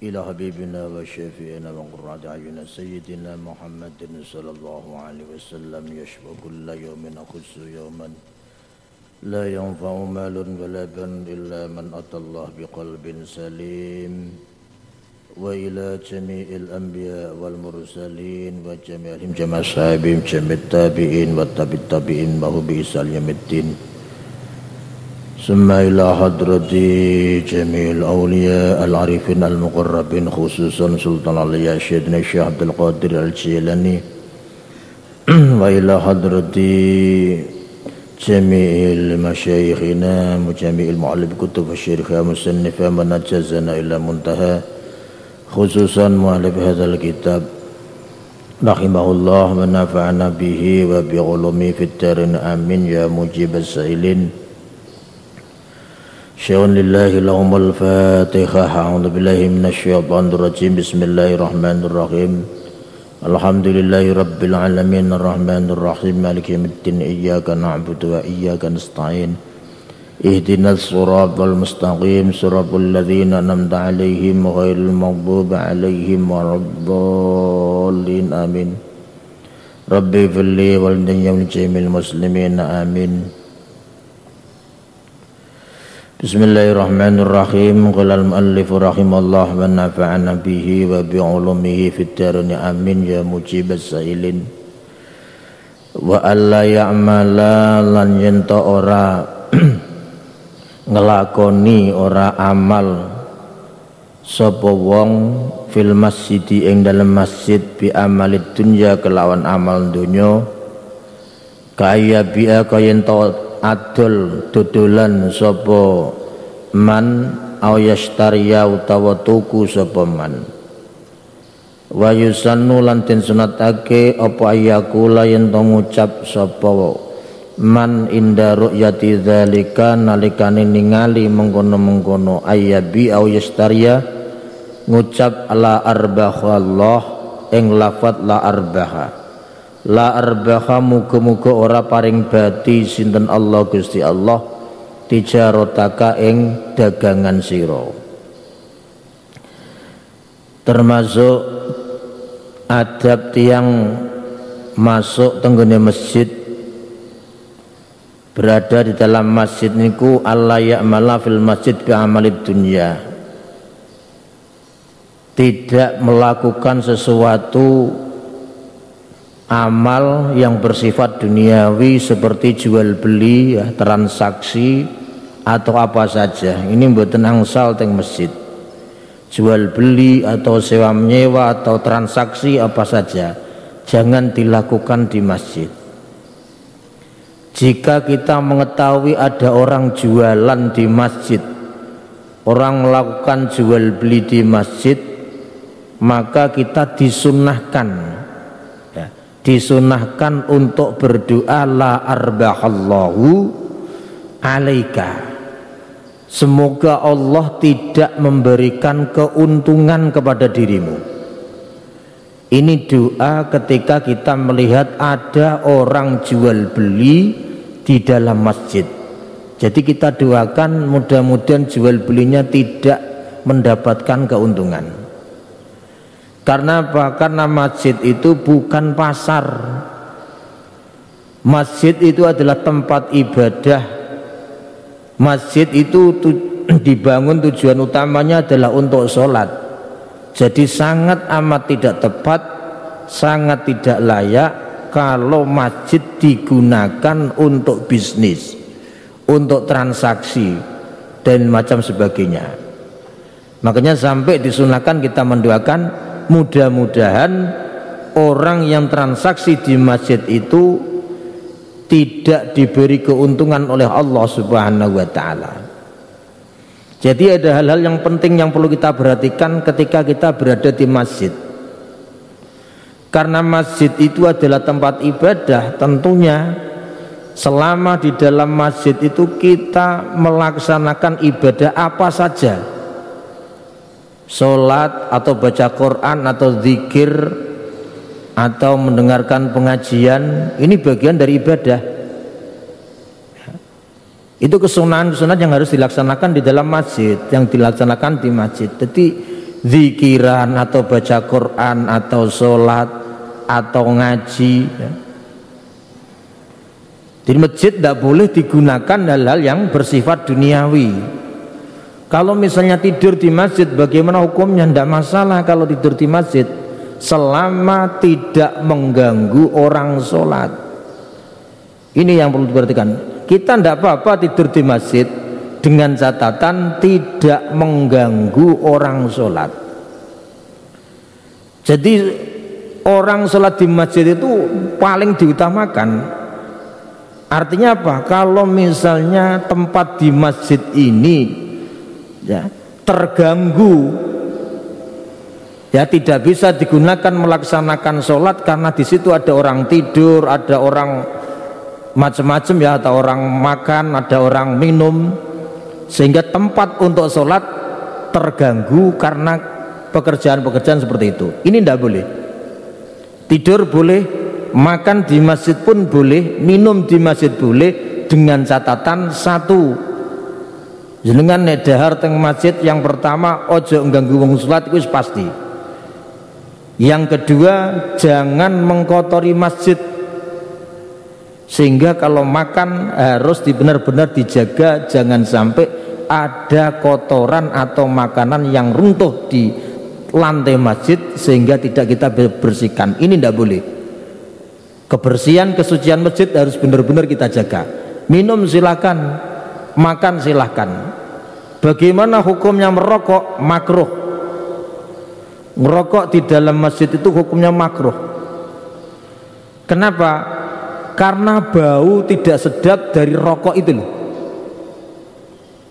إلى حبيبنا وشفيعنا وقرة أعيننا سيدنا محمد صلى الله عليه وسلم يشفى كل يوم أخص يوما لا ينفع مال ولا بن إلا من أتى الله بقلب سليم وإلى جميع الأنبياء والمرسلين وجميعهم جميع صحابهم جميع التابعين والتابع التابعين وهو بإحسان يوم الدين ثم إلى حضرة جميع الأولياء العارفين المقربين خصوصا سلطان الأولياء سيدنا الشيخ عبد القادر الجيلاني وإلى حضرة جميع المشايخنا وجميع المعلم كتب الشيخ مصنفا من أجازنا إلى منتهى خصوصا مؤلف هذا الكتاب رحمه الله ونفعنا به وبعلومه في الدارين آمين يا مجيب السائلين. Syai'un lillahi lahumul fatihah. A'udzu billahi minasyaitonir rajim. Bismillahirrahmanirrahim. Alhamdulillahi rabbil alamin arrahmanir rahim maliki yaumiddin iyyaka na'budu wa iyyaka nasta'in. Ihdinas siratal mustaqim siratal ladzina an'amta 'alaihim ghairil maghdubi 'alaihim waladdallin. Amin. Rabbi fili wal jami'il muslimin. Amin. Bismillahirrahmanirrahim. Qala al-muallif rahimallahu wa nafa'ana bihi wa bi'ulumihi fid darin amin ya mujibas sailin. Wa alla ya'mala lan yenta ora ngelakoni ora amal sapa wong fil masjid ing dalem masjid bi amalid dunya kelawan amal dunya kaya bi'a kaya ento adol dodolan sapa man aw yashtariya utawa tuku sapa man wa yusannu lan den sunatake apa ayakula yen to ngucap sapa man inda ru'yati dzalika nalikane ningali mengkono-mengkono ayabi aw yashtariya ngucap la arbakhallah ing lafat la arbaha. La arbaha muga-muga ora paring bati sinten Allah Gusti Allah tijarotaka ing dagangan sira. Termasuk adab tiang masuk tenggone masjid berada di dalam masjid niku alla ya'mala fil masjid bi amalid dunya. Tidak melakukan sesuatu amal yang bersifat duniawi seperti jual beli ya, transaksi atau apa saja. Ini mboten angsal teng masjid. Jual beli atau sewa menyewa atau transaksi apa saja jangan dilakukan di masjid. Jika kita mengetahui ada orang jualan di masjid, orang melakukan jual beli di masjid, maka kita disunahkan untuk berdoa la arbahallahu alaika, semoga Allah tidak memberikan keuntungan kepada dirimu. Ini doa ketika kita melihat ada orang jual beli di dalam masjid. Jadi kita doakan mudah-mudahan jual belinya tidak mendapatkan keuntungan. Karena apa? Karena masjid itu bukan pasar. Masjid itu adalah tempat ibadah. Masjid itu dibangun tujuan utamanya adalah untuk sholat. Jadi sangat amat tidak tepat, sangat tidak layak kalau masjid digunakan untuk bisnis, untuk transaksi dan macam sebagainya. Makanya sampai disunahkan kita mendoakan mudah-mudahan orang yang transaksi di masjid itu tidak diberi keuntungan oleh Allah Subhanahu wa taala. Jadi ada hal-hal yang penting yang perlu kita perhatikan ketika kita berada di masjid. Karena masjid itu adalah tempat ibadah, tentunya selama di dalam masjid itu kita melaksanakan ibadah apa saja, sholat atau baca Quran atau zikir atau mendengarkan pengajian, ini bagian dari ibadah. Itu kesunahan-kesunahan yang harus dilaksanakan di dalam masjid, yang dilaksanakan di masjid. Jadi zikiran atau baca Quran atau sholat atau ngaji ya. Di masjid tidak boleh digunakan hal-hal yang bersifat duniawi. Kalau misalnya tidur di masjid, bagaimana hukumnya? Tidak masalah kalau tidur di masjid, selama tidak mengganggu orang sholat. Ini yang perlu diperhatikan. Kita tidak apa-apa tidur di masjid dengan catatan tidak mengganggu orang sholat. Jadi orang sholat di masjid itu paling diutamakan. Artinya apa? Kalau misalnya tempat di masjid ini ya terganggu, ya tidak bisa digunakan melaksanakan sholat karena di situ ada orang tidur, ada orang macam-macam ya, ada orang makan, ada orang minum, sehingga tempat untuk sholat terganggu karena pekerjaan-pekerjaan seperti itu. Ini tidak boleh. Tidur boleh, makan di masjid pun boleh, minum di masjid boleh, dengan catatan satu, jenengan nedahar teng masjid yang pertama ojo mengganggu wong salat itu pasti. Yang kedua, jangan mengkotori masjid, sehingga kalau makan harus benar-benar dijaga, jangan sampai ada kotoran atau makanan yang runtuh di lantai masjid sehingga tidak kita bersihkan. Ini tidak boleh. Kebersihan, kesucian masjid harus benar-benar kita jaga. Minum silakan, makan silakan. Bagaimana hukumnya merokok? Makruh. Merokok di dalam masjid itu hukumnya makruh. Kenapa? Karena bau tidak sedap dari rokok itu loh.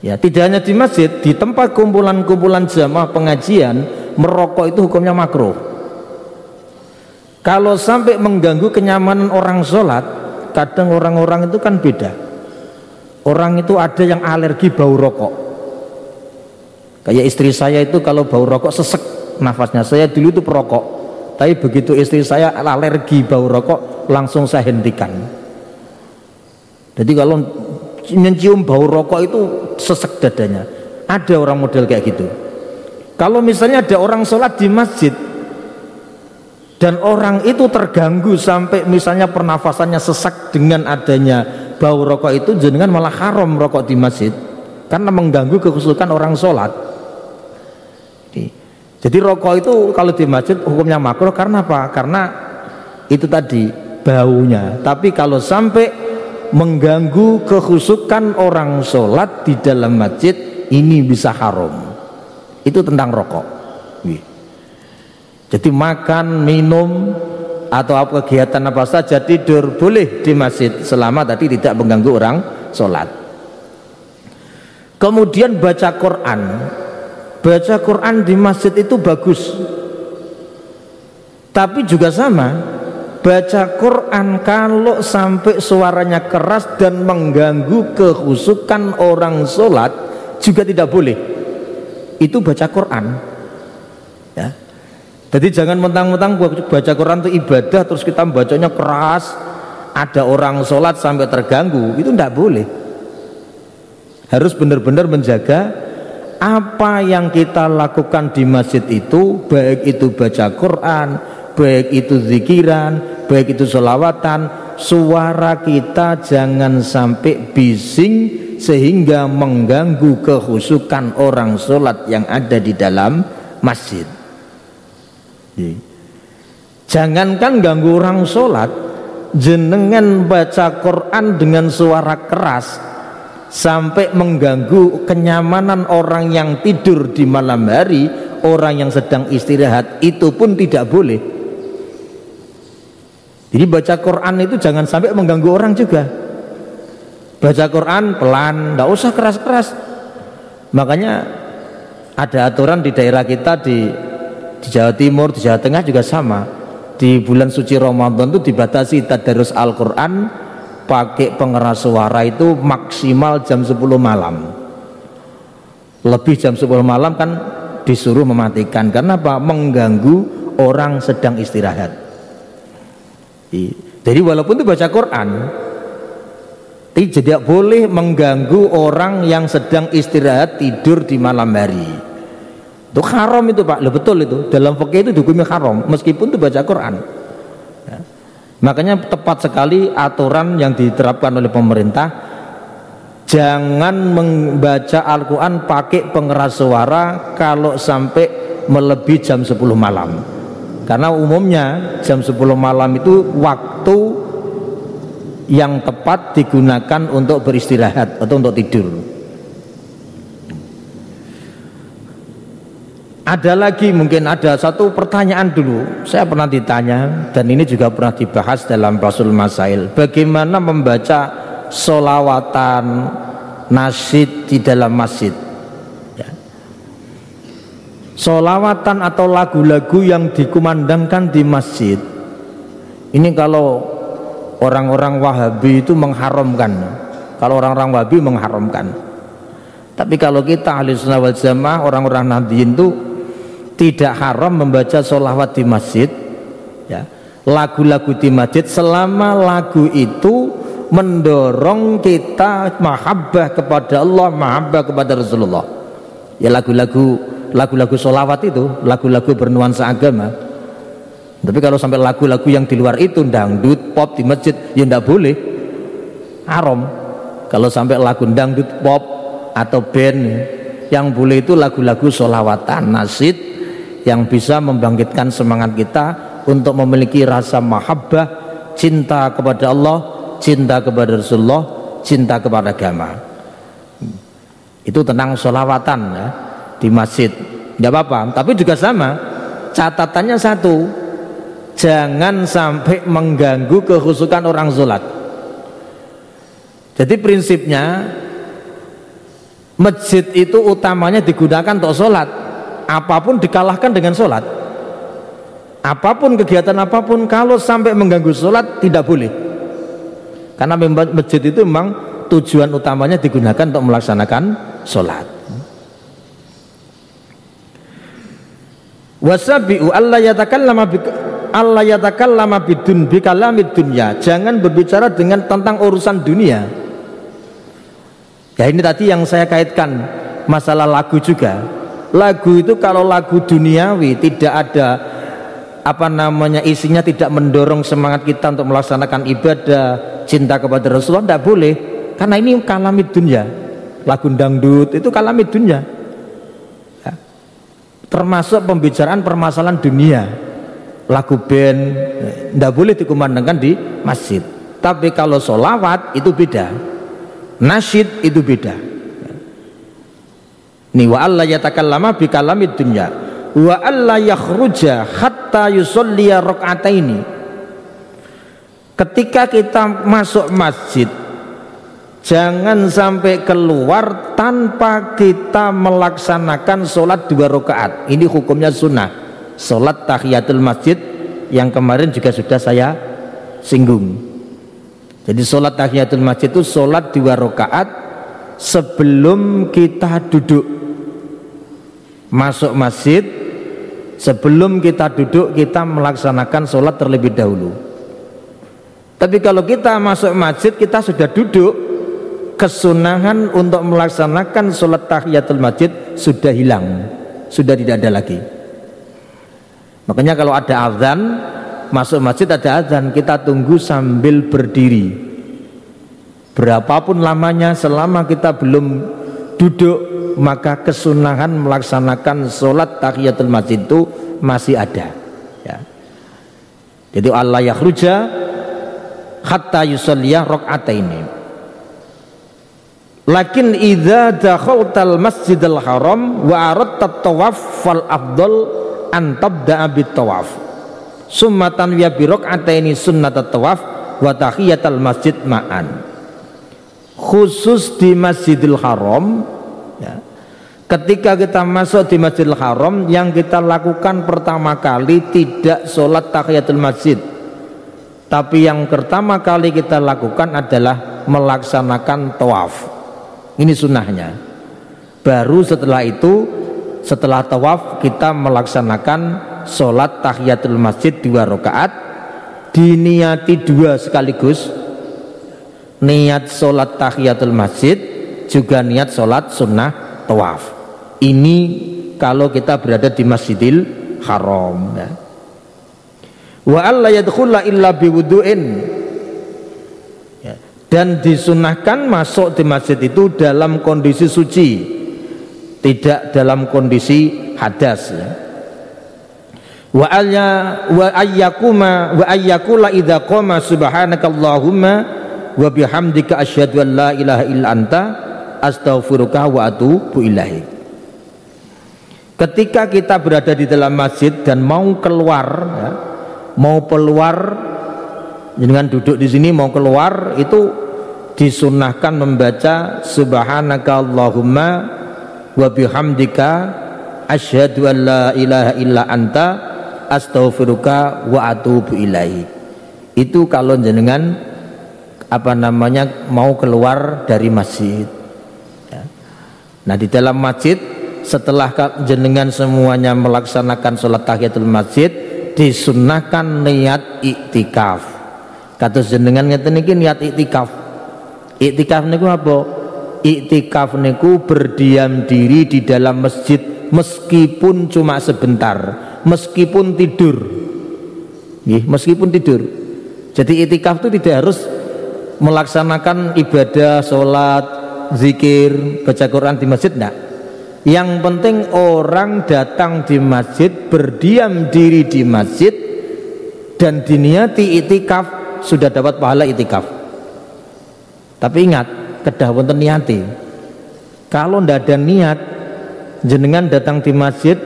Ya, tidak hanya di masjid, di tempat kumpulan-kumpulan jamaah pengajian, merokok itu hukumnya makruh. Kalau sampai mengganggu kenyamanan orang sholat, kadang orang-orang itu kan beda. Orang itu ada yang alergi bau rokok. Kayak istri saya itu kalau bau rokok sesek nafasnya. Saya dulu itu perokok, tapi begitu istri saya alergi bau rokok, langsung saya hentikan. Jadi kalau mencium bau rokok itu sesek dadanya. Ada orang model kayak gitu. Kalau misalnya ada orang sholat di masjid dan orang itu terganggu sampai misalnya pernafasannya sesak dengan adanya bau rokok itu, jenengan malah haram rokok di masjid karena mengganggu kekhusukan orang sholat. Jadi rokok itu kalau di masjid hukumnya makruh. Karena apa? Karena itu tadi baunya. Tapi kalau sampai mengganggu kekhusukan orang sholat di dalam masjid, ini bisa haram. Itu tentang rokok. Jadi makan, minum atau apa kegiatan apa saja, tidur boleh di masjid selama tadi tidak mengganggu orang sholat. Kemudian baca Quran. Baca Quran di masjid itu bagus. Tapi juga sama, baca Quran kalau sampai suaranya keras dan mengganggu kekhusukan orang sholat juga tidak boleh. Itu baca Quran ya. Jadi jangan mentang-mentang baca Quran itu ibadah terus kita bacanya keras, ada orang sholat sampai terganggu, itu tidak boleh. Harus benar-benar menjaga apa yang kita lakukan di masjid itu, baik itu baca Quran, baik itu zikiran, baik itu sholawatan, suara kita jangan sampai bising sehingga mengganggu kekhusukan orang sholat yang ada di dalam masjid. Jangankan ganggu orang sholat, jenengan baca Quran dengan suara keras sampai mengganggu kenyamanan orang yang tidur di malam hari, orang yang sedang istirahat, itu pun tidak boleh. Jadi baca Quran itu jangan sampai mengganggu orang juga. Baca Quran pelan, tidak usah keras-keras. Makanya ada aturan di daerah kita di Jawa Timur, di Jawa Tengah juga sama. Di bulan suci Ramadan itu dibatasi tadarus Al-Quran pakai pengeras suara itu maksimal jam 10 malam. Lebih jam 10 malam kan disuruh mematikan. Karena apa? Mengganggu orang sedang istirahat. Jadi walaupun itu baca Quran, tidak boleh mengganggu orang yang sedang istirahat tidur di malam hari. Itu haram itu Pak, loh betul itu. Dalam fikih itu dihukumi haram meskipun itu baca Quran. Ya. Makanya tepat sekali aturan yang diterapkan oleh pemerintah, jangan membaca Al-Quran pakai pengeras suara kalau sampai melebihi jam 10 malam. Karena umumnya jam 10 malam itu waktu yang tepat digunakan untuk beristirahat atau untuk tidur. Ada lagi, mungkin ada satu pertanyaan dulu, saya pernah ditanya dan ini juga pernah dibahas dalam Rasul Masail, bagaimana membaca sholawatan nasyid di dalam masjid ya. Sholawatan atau lagu-lagu yang dikumandangkan di masjid ini kalau orang-orang Wahabi itu mengharamkan, kalau orang-orang Wahabi mengharamkan. Tapi kalau kita ahli sunnah wal jamaah, orang-orang Nahdliyin itu tidak haram membaca sholawat di masjid ya, lagu-lagu di masjid selama lagu itu mendorong kita mahabbah kepada Allah, mahabbah kepada Rasulullah ya. Lagu-lagu sholawat itu lagu-lagu bernuansa agama. Tapi kalau sampai lagu-lagu yang di luar itu, dangdut, pop di masjid ya tidak boleh, haram. Kalau sampai lagu dangdut, pop atau band, yang boleh itu lagu-lagu sholawatan nasyid yang bisa membangkitkan semangat kita untuk memiliki rasa mahabbah, cinta kepada Allah, cinta kepada Rasulullah, cinta kepada agama. Itu tentang sholawatan ya, di masjid. Tidak apa-apa, tapi juga sama, catatannya satu, jangan sampai mengganggu kekhusyukan orang sholat. Jadi prinsipnya masjid itu utamanya digunakan untuk sholat. Apapun dikalahkan dengan sholat, apapun kegiatan apapun, kalau sampai mengganggu sholat tidak boleh. Karena masjid itu memang tujuan utamanya digunakan untuk melaksanakan sholat. Wasabi'u alla yatakallama bikalamid dunya, jangan berbicara dengan tentang urusan dunia. Ya ini tadi yang saya kaitkan masalah lagu juga. Lagu itu kalau lagu duniawi tidak ada isinya tidak mendorong semangat kita untuk melaksanakan ibadah, cinta kepada Rasulullah, tidak boleh. Karena ini kalamid dunya. Lagu dangdut itu kalamid dunya ya. Termasuk pembicaraan permasalahan dunia. Lagu band tidak boleh dikumandangkan di masjid. Tapi kalau sholawat itu beda, nasyid itu beda. Ni wa alla yatakallama bi kalamid dunya wa alla yakhruja hatta yusolliya rak'ataini. Ketika kita masuk masjid, jangan sampai keluar tanpa kita melaksanakan sholat 2 rakaat. Ini hukumnya sunnah, sholat tahiyatul masjid yang kemarin juga sudah saya singgung. Jadi sholat tahiyatul masjid itu sholat 2 rakaat sebelum kita duduk masuk masjid. Sebelum kita duduk kita melaksanakan sholat terlebih dahulu. Tapi kalau kita masuk masjid kita sudah duduk, kesunahan untuk melaksanakan sholat tahiyatul masjid sudah hilang, sudah tidak ada lagi. Makanya kalau ada azan, masuk masjid ada azan, kita tunggu sambil berdiri berapapun lamanya, selama kita belum duduk, maka kesunahan melaksanakan sholat tahiyatul masjid itu masih ada ya. Jadi Allah yakhruja hatta yusolliya rak'ataini. Lakin idza dakhaltal masjidil haram wa aradta tawaf fal afdal an tabda'a bit tawaf summa tanwiya bi rak'ataini sunnatat tawaf wa tahiyatul masjid ma'an. Khusus di Masjidil Haram ya, ketika kita masuk di Masjidil Haram, yang kita lakukan pertama kali tidak sholat tahiyatul masjid, tapi yang pertama kali kita lakukan adalah melaksanakan tawaf. Ini sunnahnya. Baru setelah itu, setelah tawaf kita melaksanakan sholat tahiyatul masjid 2 rakaat, diniati 2 sekaligus. Niat sholat tahiyatul masjid juga niat sholat sunnah tawaf. Ini kalau kita berada di Masjidil Haram ya. Wa alla yadkhula illa biwudu'in ya. Dan disunahkan masuk di masjid itu dalam kondisi suci, tidak dalam kondisi hadas ya. Wa ayyakula idza qama subhanakallahumma wa bihamdika asyhadu an la ilaha illa anta astaghfiruka wa atubu ilaik. Ketika kita berada di dalam masjid dan mau keluar ya, mau keluar dengan duduk di sini mau keluar, itu disunahkan membaca subhanakallahumma wa bihamdika asyhadu an la ilaha illa anta astaghfiruka wa atubu ilaik. Itu kalau jenengan mau keluar dari masjid ya. Nah di dalam masjid setelah jenengan semuanya melaksanakan sholat tahiyatul masjid, disunnahkan niat iktikaf. Kados jenengan ngeten iki niat iktikaf. Iktikaf niku apa? Iktikaf niku berdiam diri di dalam masjid meskipun cuma sebentar, meskipun tidur. Meskipun tidur. Jadi iktikaf itu tidak harus melaksanakan ibadah, sholat, zikir, baca Quran di masjid, enggak. Yang penting orang datang di masjid, berdiam diri di masjid dan diniati iktikaf, sudah dapat pahala iktikaf. Tapi ingat, kedah wonten niati. Kalau ndak ada niat, jenengan datang di masjid,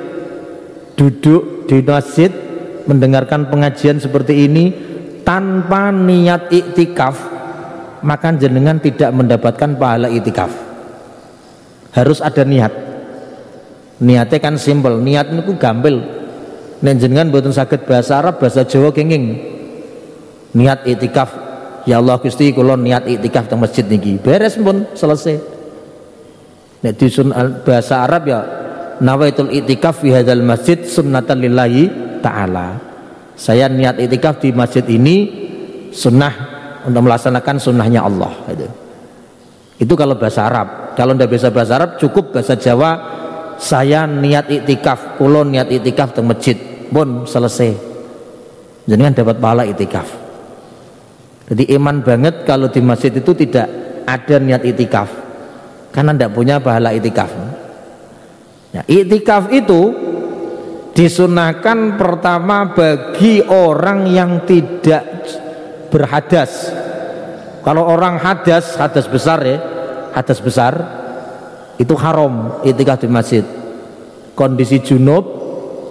duduk di masjid mendengarkan pengajian seperti ini tanpa niat iktikaf, maka jenengan tidak mendapatkan pahala iktikaf. Harus ada niat. Niatnya kan simpel, niat niku gampil. Nek jenengan mboten saged bahasa Arab, bahasa Jawa kenging. Niat iktikaf, ya Allah Gusti kula niat iktikaf teng masjid niki. Beres pun selesai. Nek disun bahasa Arab ya nawaitul iktikaf fi hadzal masjid sunnatan lillahi taala. Saya niat iktikaf di masjid ini sunnah untuk melaksanakan sunnahnya Allah gitu. Itu kalau bahasa Arab. Kalau tidak bisa bahasa Arab cukup bahasa Jawa. Saya niat iktikaf, kula niat iktikaf teng masjid, pun selesai. Jenengan dapat pahala iktikaf. Jadi iman banget kalau di masjid itu tidak ada niat iktikaf, karena tidak punya pahala iktikaf. Ya, iktikaf itu disunahkan pertama bagi orang yang tidak berhadas. Kalau orang hadas besar ya, hadas besar itu haram iktikaf di masjid. Kondisi junub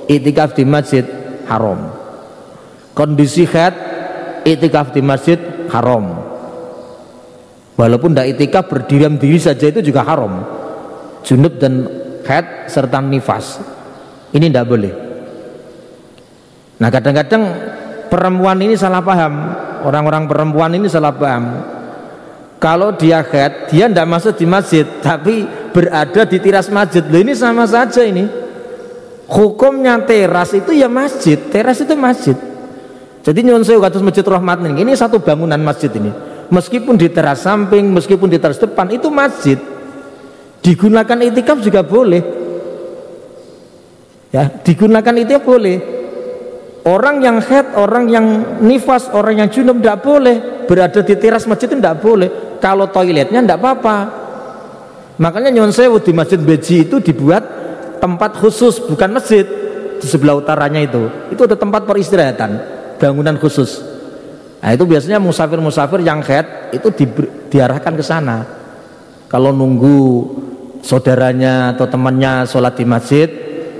iktikaf di masjid haram. Kondisi haid iktikaf di masjid haram. Walaupun tidak iktikaf berdiam diri saja itu juga haram. Junub dan haid serta nifas ini tidak boleh. Nah kadang-kadang perempuan ini salah paham. Orang-orang perempuan ini salah paham. Kalau dia haid, dia tidak masuk di masjid, tapi berada di teras masjid. Loh ini sama saja ini. Hukumnya teras itu ya masjid, teras itu masjid. Jadi nyuwun sewu kados Masjid Rahmat ini satu bangunan masjid ini. Meskipun di teras samping, meskipun di teras depan itu masjid. Digunakan iktikaf juga boleh. Ya, digunakan itu boleh. Orang yang haid, orang yang nifas, orang yang junub tidak boleh berada di teras masjid, itu tidak boleh. Kalau toiletnya tidak apa-apa. Makanya nyuwun sewu di Masjid Beji itu dibuat tempat khusus, bukan masjid. Di sebelah utaranya itu ada tempat peristirahatan, bangunan khusus. Nah itu biasanya musafir-musafir yang haid itu diarahkan ke sana. Kalau nunggu saudaranya atau temannya sholat di masjid,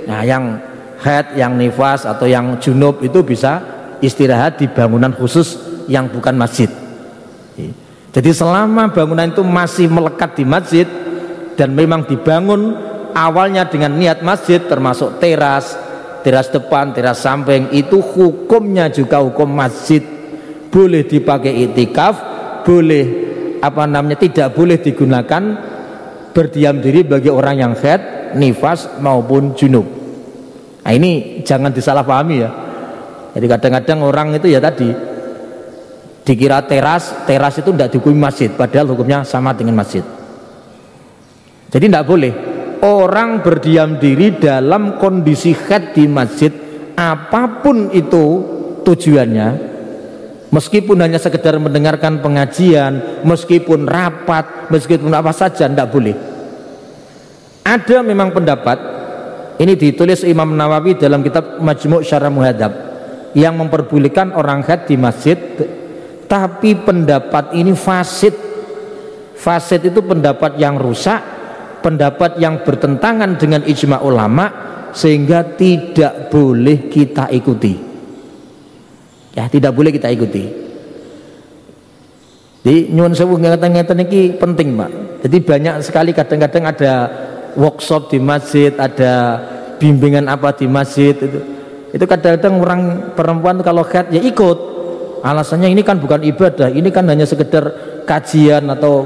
nah yang haid, yang nifas atau yang junub itu bisa istirahat di bangunan khusus yang bukan masjid. Jadi selama bangunan itu masih melekat di masjid dan memang dibangun awalnya dengan niat masjid, termasuk teras depan, teras samping, itu hukumnya juga hukum masjid. Boleh dipakai iktikaf, boleh tidak boleh digunakan berdiam diri bagi orang yang haid, nifas maupun junub. Nah ini jangan disalahpahami ya. Jadi kadang-kadang orang itu ya tadi dikira teras itu tidak dihukumi masjid, padahal hukumnya sama dengan masjid. Jadi tidak boleh orang berdiam diri dalam kondisi haid di masjid, apapun itu tujuannya, meskipun hanya sekedar mendengarkan pengajian, meskipun rapat, meskipun apa saja, tidak boleh. Ada memang pendapat, ini ditulis Imam Nawawi dalam kitab Majmu' Syarah Muhadzab, yang memperbolehkan orang haid di masjid, tapi pendapat ini fasid. Fasid itu pendapat yang rusak, pendapat yang bertentangan dengan ijma ulama, sehingga tidak boleh kita ikuti. Ya, tidak boleh kita ikuti. Jadi nyuwun sewu ngeten-ngeten iki penting, Pak. Jadi banyak sekali kadang-kadang ada workshop di masjid, ada bimbingan apa di masjid itu. Itu kadang-kadang orang perempuan kalau haid ya ikut. Alasannya ini kan bukan ibadah, ini kan hanya sekedar kajian atau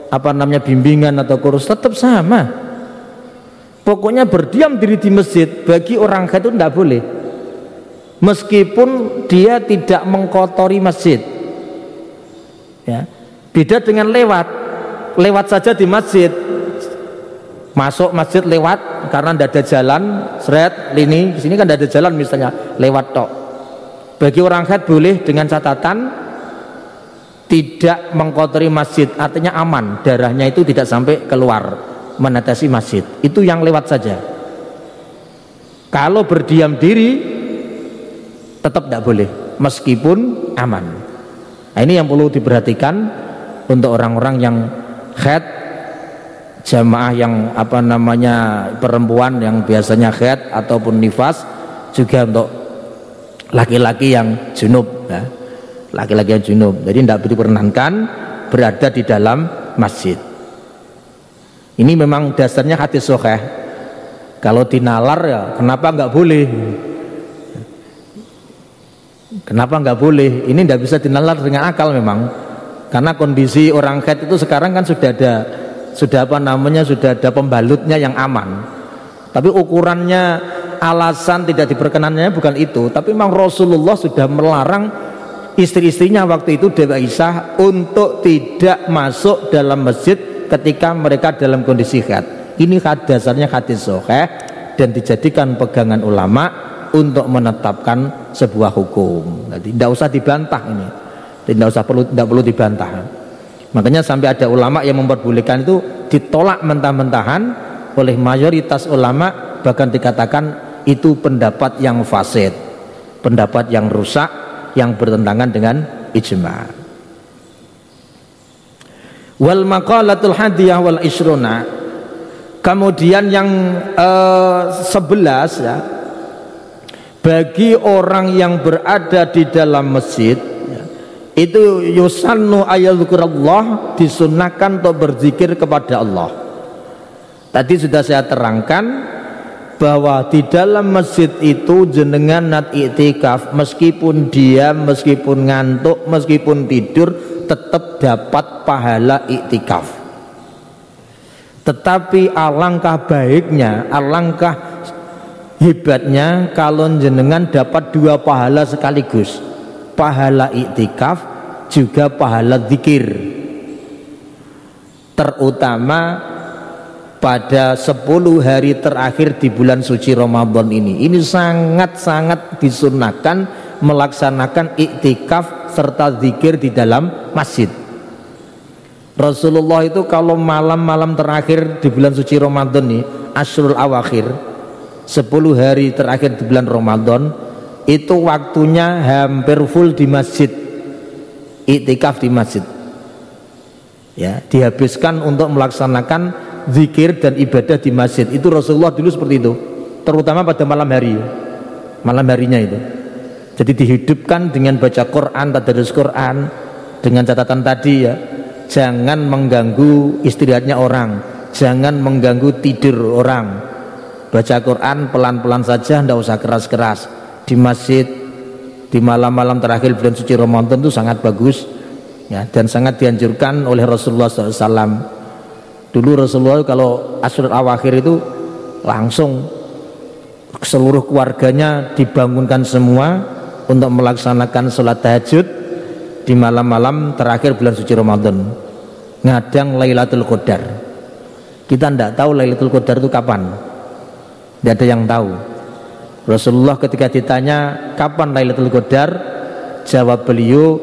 apa namanya bimbingan atau kursus. Tetap sama. Pokoknya berdiam diri di masjid bagi orang haid itu tidak boleh. Meskipun dia tidak mengkotori masjid. Ya. Beda dengan lewat saja di masjid. Masuk masjid lewat karena tidak ada jalan, seret lini, di sini kan tidak ada jalan misalnya, lewat tok. Bagi orang haid boleh dengan catatan tidak mengkotori masjid, artinya aman, darahnya itu tidak sampai keluar menetesi masjid. Itu yang lewat saja. Kalau berdiam diri tetap tidak boleh, meskipun aman. Nah, ini yang perlu diperhatikan untuk orang-orang yang haid, jamaah yang apa namanya perempuan yang biasanya haid ataupun nifas, juga untuk laki-laki yang junub, ya. Laki-laki yang junub, jadi tidak diperkenankan berada di dalam masjid. Ini memang dasarnya hadis sahih. Kalau dinalar ya kenapa nggak boleh? Kenapa nggak boleh? Ini tidak bisa dinalar dengan akal memang, karena kondisi orang haid itu sekarang kan sudah ada pembalutnya yang aman. Tapi ukurannya, alasan tidak diperkenannya bukan itu, tapi memang Rasulullah sudah melarang istri-istrinya waktu itu, Dewi Aisyah, untuk tidak masuk dalam masjid ketika mereka dalam kondisi haid. Ini dasarnya hadis sahih dan dijadikan pegangan ulama untuk menetapkan sebuah hukum. Jadi tidak usah dibantah ini, tidak perlu dibantah. Makanya sampai ada ulama yang memperbolehkan itu ditolak mentah-mentahan oleh mayoritas ulama, bahkan dikatakan itu pendapat yang fasid, pendapat yang rusak, yang bertentangan dengan ijma. Wal maqalatul hadiyah wal isruna. Kemudian yang 11 ya, bagi orang yang berada di dalam masjid ya, itu yusannu ayadzukurallah, disunnahkan untuk berzikir kepada Allah. Tadi sudah saya terangkan bahwa di dalam masjid itu jenengan nat iktikaf, meskipun diam, meskipun ngantuk, meskipun tidur, tetap dapat pahala iktikaf. Tetapi alangkah baiknya, alangkah hebatnya kalau jenengan dapat dua pahala sekaligus, pahala iktikaf juga pahala zikir, terutama pada 10 hari terakhir di bulan suci Ramadan ini. Ini sangat-sangat disunahkan melaksanakan iktikaf serta zikir di dalam masjid. Rasulullah itu kalau malam-malam terakhir di bulan suci Ramadan ini, Ashrul Awakhir, 10 hari terakhir di bulan Ramadan, itu waktunya hampir full di masjid, iktikaf di masjid. Ya, dihabiskan untuk melaksanakan zikir dan ibadah di masjid. Itu Rasulullah dulu seperti itu, terutama pada malam harinya itu. Jadi dihidupkan dengan baca Quran, tadarus Quran, dengan catatan tadi ya, jangan mengganggu istirahatnya orang, jangan mengganggu tidur orang. Baca Quran pelan-pelan saja, tidak usah keras-keras. Di masjid di malam-malam terakhir bulan suci Ramadan itu sangat bagus ya, dan sangat dianjurkan oleh Rasulullah SAW. Dulu Rasulullah kalau Ashrul Awakhir itu langsung seluruh keluarganya dibangunkan semua untuk melaksanakan sholat tahajud di malam-malam terakhir bulan suci Ramadan, ngadang Lailatul Qadar. Kita tidak tahu Lailatul Qadar itu kapan, tidak ada yang tahu. Rasulullah ketika ditanya kapan Lailatul Qadar, jawab beliau,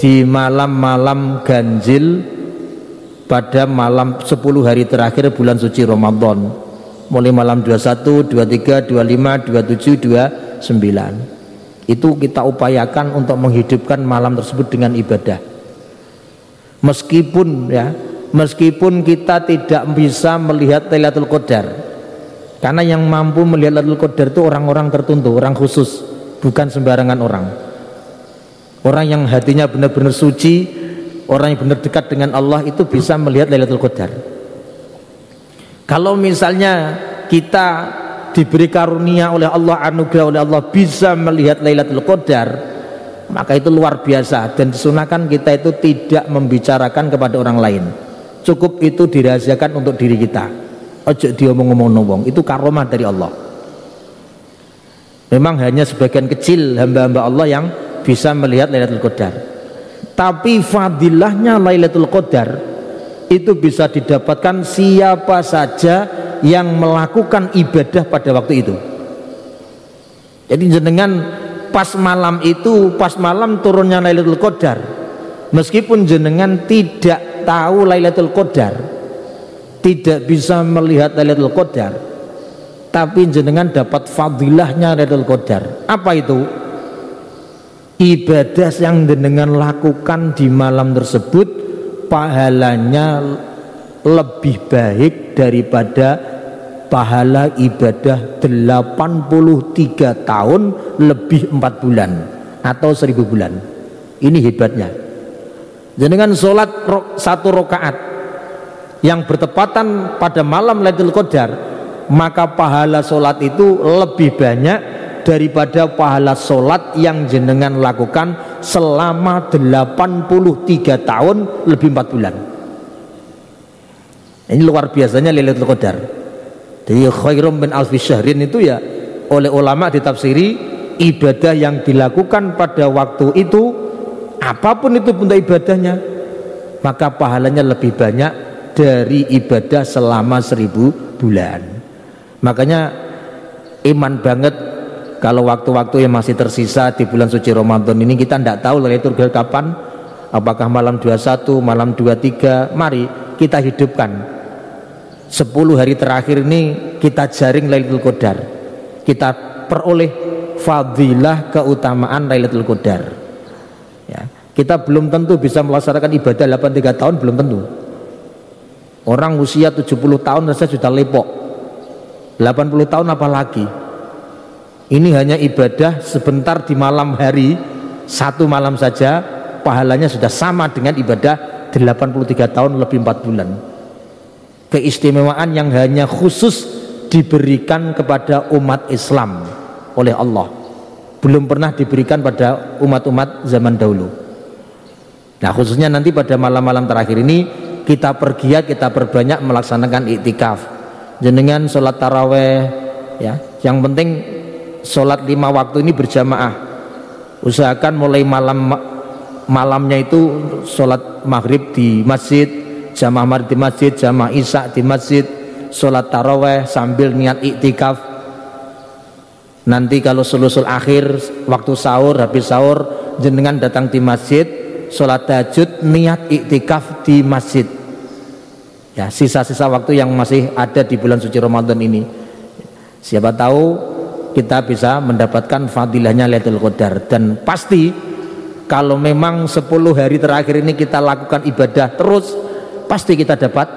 di malam-malam ganjil pada malam 10 hari terakhir bulan suci Ramadan, mulai malam 21, 23, 25, 27, 29. Itu kita upayakan untuk menghidupkan malam tersebut dengan ibadah. Meskipun kita tidak bisa melihat Lailatul Qadar, karena yang mampu melihat Lailatul Qadar itu orang-orang tertentu, orang khusus, bukan sembarangan orang. Orang yang hatinya benar-benar suci, orang yang benar dekat dengan Allah itu bisa melihat Lailatul Qadar. Kalau misalnya kita diberi karunia oleh Allah, anugerah oleh Allah bisa melihat Lailatul Qadar, maka itu luar biasa, dan disunahkan kita itu tidak membicarakan kepada orang lain. Cukup itu dirahasiakan untuk diri kita. Ojo diomong-omong wong, itu karomah dari Allah. Memang hanya sebagian kecil hamba-hamba Allah yang bisa melihat Lailatul Qadar. Tapi fadilahnya Lailatul Qadar itu bisa didapatkan siapa saja yang melakukan ibadah pada waktu itu. Jadi jenengan pas malam itu, pas malam turunnya Lailatul Qadar, meskipun jenengan tidak tahu Lailatul Qadar, tidak bisa melihat Lailatul Qadar, tapi jenengan dapat fadilahnya Lailatul Qadar. Apa itu? Ibadah yang jenengan lakukan di malam tersebut pahalanya lebih baik daripada pahala ibadah 83 tahun lebih 4 bulan atau 1000 bulan. Ini hebatnya. Jenengan sholat 1 rakaat yang bertepatan pada malam Lailatul Qadar, maka pahala sholat itu lebih banyak daripada pahala sholat yang jenengan lakukan selama 83 tahun lebih 4 bulan. Ini luar biasanya Lailatul Qadar. Jadi khairum min alfi syahrin itu ya oleh ulama ditafsiri ibadah yang dilakukan pada waktu itu, apapun itu bentuk ibadahnya, maka pahalanya lebih banyak dari ibadah selama 1000 bulan. Makanya iman banget kalau waktu-waktu yang masih tersisa di bulan suci Ramadan ini kita tidak tahu Lailatul Qadar kapan, apakah malam 21, malam 23. Mari kita hidupkan 10 hari terakhir ini, kita jaring Lailatul Qadar, kita peroleh fadilah keutamaan Lailatul Qadar. Ya, kita belum tentu bisa melaksanakan ibadah 83 tahun, belum tentu. Orang usia 70 tahun rasa sudah lepok, 80 tahun apalagi. Ini hanya ibadah sebentar di malam hari, 1 malam saja pahalanya sudah sama dengan ibadah 83 tahun lebih 4 bulan. Keistimewaan yang hanya khusus diberikan kepada umat Islam oleh Allah, belum pernah diberikan pada umat-umat zaman dahulu. Nah, khususnya nanti pada malam-malam terakhir ini kita pergiat, kita perbanyak melaksanakan iktikaf. Jenengan sholat taraweh, ya, yang penting sholat 5 waktu ini berjamaah. Usahakan mulai malamnya itu sholat maghrib di masjid, jamaah maghrib di masjid, jamaah isya di masjid, sholat taraweh sambil niat iktikaf. Nanti kalau sulusul akhir waktu sahur, habis sahur jenengan datang di masjid, sholat tahajud, niat iktikaf di masjid. Ya, sisa-sisa waktu yang masih ada di bulan suci Ramadan ini, siapa tahu kita bisa mendapatkan fadilahnya Lailatul Qadar. Dan pasti kalau memang 10 hari terakhir ini kita lakukan ibadah terus, pasti kita dapat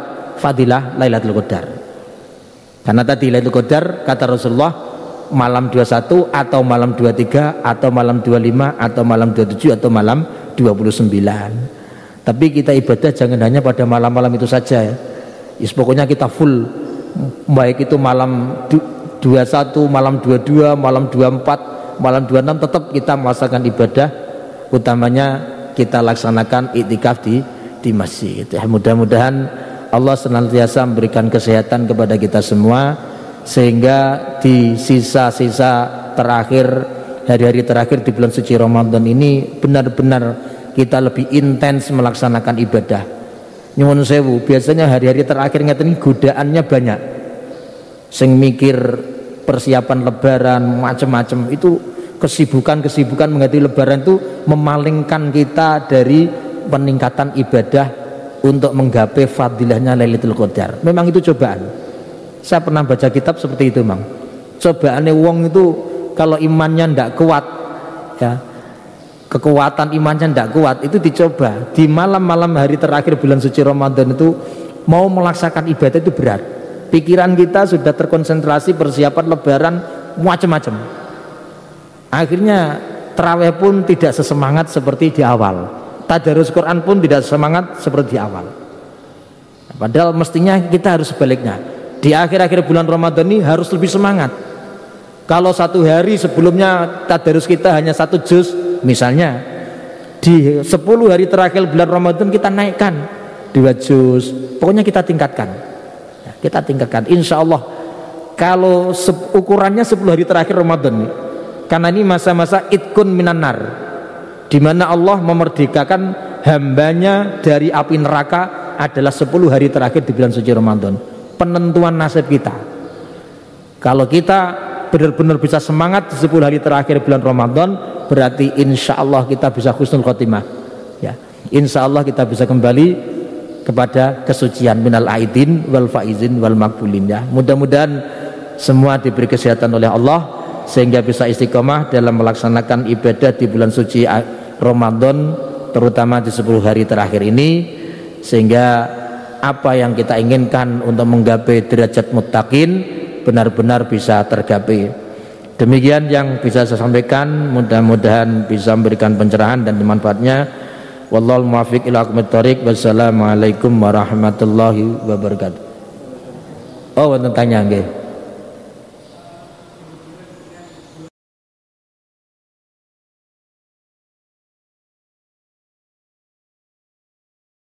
fadilah Lailatul Qadar. Karena tadi Lailatul Qadar kata Rasulullah malam 21 atau malam 23 atau malam 25 atau malam 27 atau malam 29. Tapi kita ibadah jangan hanya pada malam-malam itu saja ya. Pokoknya kita full, baik itu malam 21, malam 22, malam 24, malam 26, tetap kita melaksanakan ibadah, utamanya kita laksanakan iktikaf di masjid. Ya, mudah-mudahan Allah senantiasa memberikan kesehatan kepada kita semua, sehingga di sisa-sisa terakhir, hari-hari terakhir di bulan suci Ramadan ini benar-benar kita lebih intens melaksanakan ibadah. Nyuwun sewu, biasanya hari-hari terakhir ngeten godaannya banyak. Sing mikir persiapan lebaran macam-macam, itu kesibukan menghadapi lebaran itu memalingkan kita dari peningkatan ibadah untuk menggapai fadilahnya Lailatul Qadar. Memang itu cobaan. Saya pernah baca kitab seperti itu, Mang. Cobaannya wong itu kalau imannya ndak kuat, ya, kekuatan imannya ndak kuat, itu dicoba di malam-malam hari terakhir bulan suci Ramadan itu mau melaksanakan ibadah itu berat. Pikiran kita sudah terkonsentrasi persiapan lebaran macam-macam. Akhirnya tarawih pun tidak sesemangat seperti di awal. Tadarus Quran pun tidak semangat seperti di awal. Padahal mestinya kita harus sebaliknya. Di akhir-akhir bulan Ramadan ini harus lebih semangat. Kalau satu hari sebelumnya tadarus kita hanya 1 juz, misalnya di 10 hari terakhir bulan Ramadan kita naikkan 2 juz. Pokoknya kita tingkatkan. Kita tingkatkan. Insya Allah kalau ukurannya 10 hari terakhir Ramadan ini, karena ini masa-masa itkun minanar, di mana Allah memerdekakan hambanya dari api neraka adalah 10 hari terakhir di bulan suci Ramadan. Penentuan nasib kita. Kalau kita benar-benar bisa semangat di 10 hari terakhir bulan Ramadan, berarti insya Allah kita bisa husnul khotimah, ya. Insya Allah kita bisa kembali kepada kesucian minal aidin wal faizin wal makbulin, ya. Mudah-mudahan semua diberi kesehatan oleh Allah sehingga bisa istiqomah dalam melaksanakan ibadah di bulan suci Ramadan, terutama di 10 hari terakhir ini, sehingga apa yang kita inginkan untuk menggapai derajat muttaqin benar-benar bisa tergapai. Demikian yang bisa saya sampaikan, mudah-mudahan bisa memberikan pencerahan dan manfaatnya. Wallahul muwaffiq ila aqwamit thoriq. Wassalamualaikum warahmatullahi wabarakatuh. Oh, wonten tanya nggih.